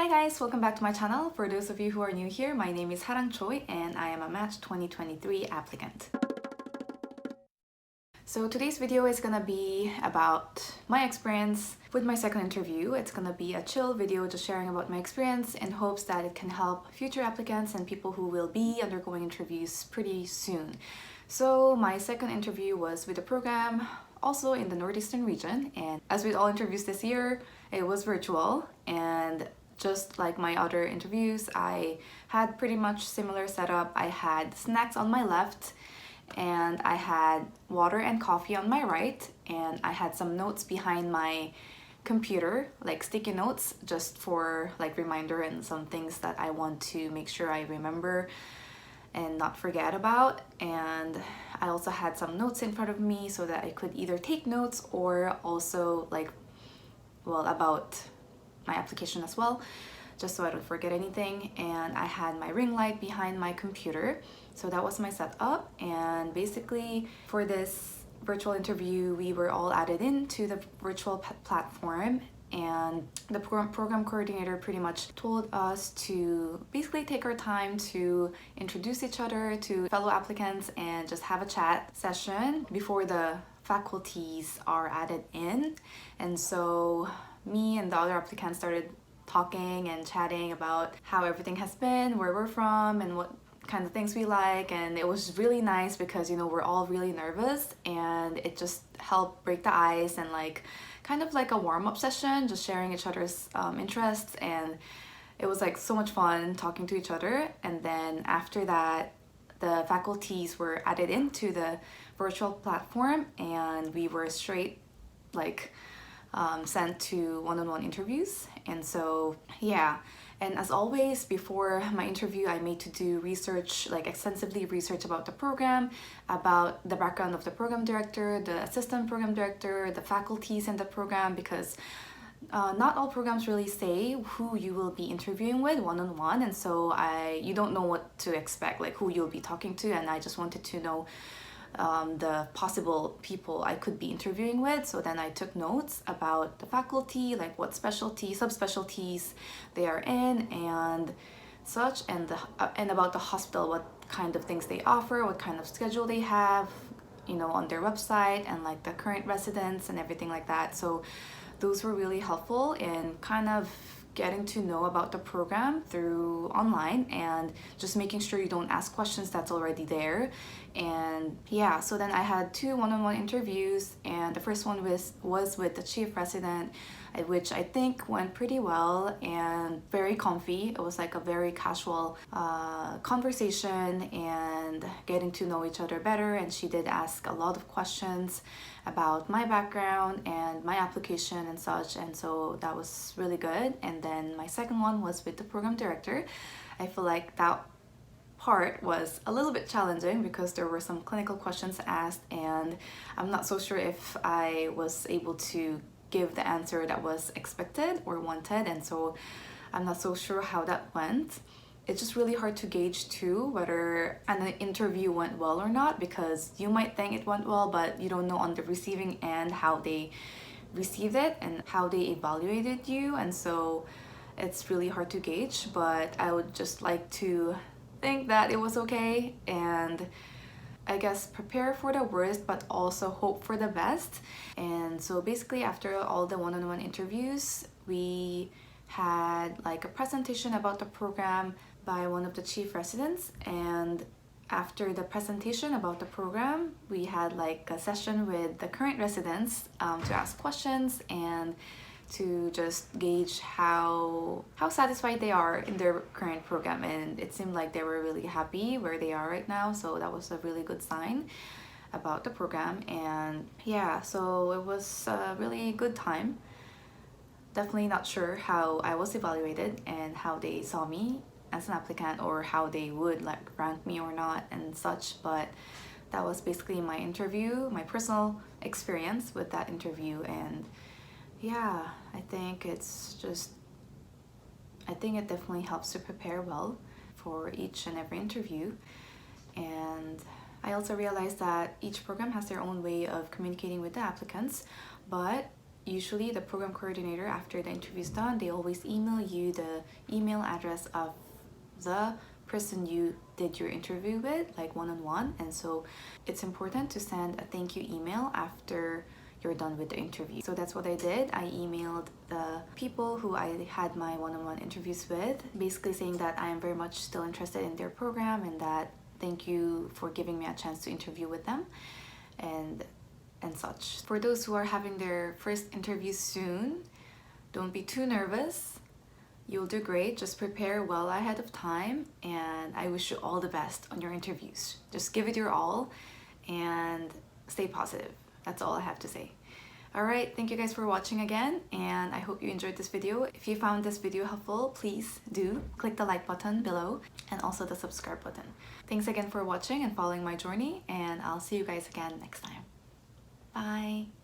Hi guys, welcome back to my channel. For those of you who are new here, my name is Harang Choi and I am a Match 2023 applicant. So today's video is gonna be about my experience with my second interview. It's gonna be a chill video just sharing about my experience in hopes that it can help future applicants and people who will be undergoing interviews pretty soon. So my second interview was with the program, also in the Northeastern region, and as with all interviews this year, it was virtual, and just like my other interviews, I had pretty much similar setup. I had snacks on my left and I had water and coffee on my right, and I had some notes behind my computer, like sticky notes, just for like reminder and some things that I want to make sure I remember and not forget about. And I also had some notes in front of me so that I could either take notes or also about my application as well, just so I don't forget anything. And I had my ring light behind my computer, so that was my setup. And basically for this virtual interview, we were all added into the virtual platform, and the program coordinator pretty much told us to basically take our time to introduce each other to fellow applicants and just have a chat session before the faculties are added in. And so me and the other applicants started talking and chatting about how everything has been, where we're from, and what kind of things we like. And it was really nice because, you know, we're all really nervous, and it just helped break the ice and kind of like a warm-up session, just sharing each other's interests. And it was like so much fun talking to each other. And then after that, the faculties were added into the virtual platform, and we were straight sent to one-on-one interviews. And so yeah, and as always before my interview, I made to do research, extensively research about the program, about the background of the program director, the assistant program director, the faculties in the program, because not all programs really say who you will be interviewing with one-on-one. And so you don't know what to expect, like who you'll be talking to, and I just wanted to know the possible people I could be interviewing with. So then I took notes about the faculty, like what specialties, subspecialties they are in and such, and about the hospital, what kind of things they offer, what kind of schedule they have, you know, on their website, and like the current residents and everything like that. So those were really helpful in kind of getting to know about the program through online and just making sure you don't ask questions that's already there. And yeah, so then I had two one-on-one interviews, and the first one was with the chief resident, which I think went pretty well and very comfy. It was like a very casual conversation and getting to know each other better, and she did ask a lot of questions about my background and my application and such, and so that was really good. And then my second one was with the program director. I feel like that part was a little bit challenging because there were some clinical questions asked, and I'm not so sure if I was able to give the answer that was expected or wanted, and so I'm not so sure how that went. It's just really hard to gauge too whether an interview went well or not, because you might think it went well, but you don't know on the receiving end how they received it and how they evaluated you, and so it's really hard to gauge. But I would just like to think that it was okay, and I guess prepare for the worst but also hope for the best. And so basically after all the one-on-one interviews, we had like a presentation about the program by one of the chief residents, and after the presentation about the program, we had like a session with the current residents to ask questions and to just gauge how satisfied they are in their current program. And it seemed like they were really happy where they are right now, so that was a really good sign about the program. And yeah, so it was a really good time. Definitely not sure how I was evaluated and how they saw me as an applicant, or how they would rank me or not and such, but that was basically my interview, my personal experience with that interview. And yeah, I think it definitely helps to prepare well for each and every interview. And I also realized that each program has their own way of communicating with the applicants, but usually the program coordinator, after the interview is done, they always email you the email address of the person you did your interview with, like one-on-one. And so it's important to send a thank you email after you're done with the interview. So that's what I did. I emailed the people who I had my one-on-one interviews with, basically saying that I am very much still interested in their program and that thank you for giving me a chance to interview with them and such. For those who are having their first interview soon, don't be too nervous. You'll do great. Just prepare well ahead of time, and I wish you all the best on your interviews. Just give it your all and stay positive. That's all I have to say. Alright, thank you guys for watching again, and I hope you enjoyed this video. If you found this video helpful, please do click the like button below and also the subscribe button. Thanks again for watching and following my journey, and I'll see you guys again next time. Bye!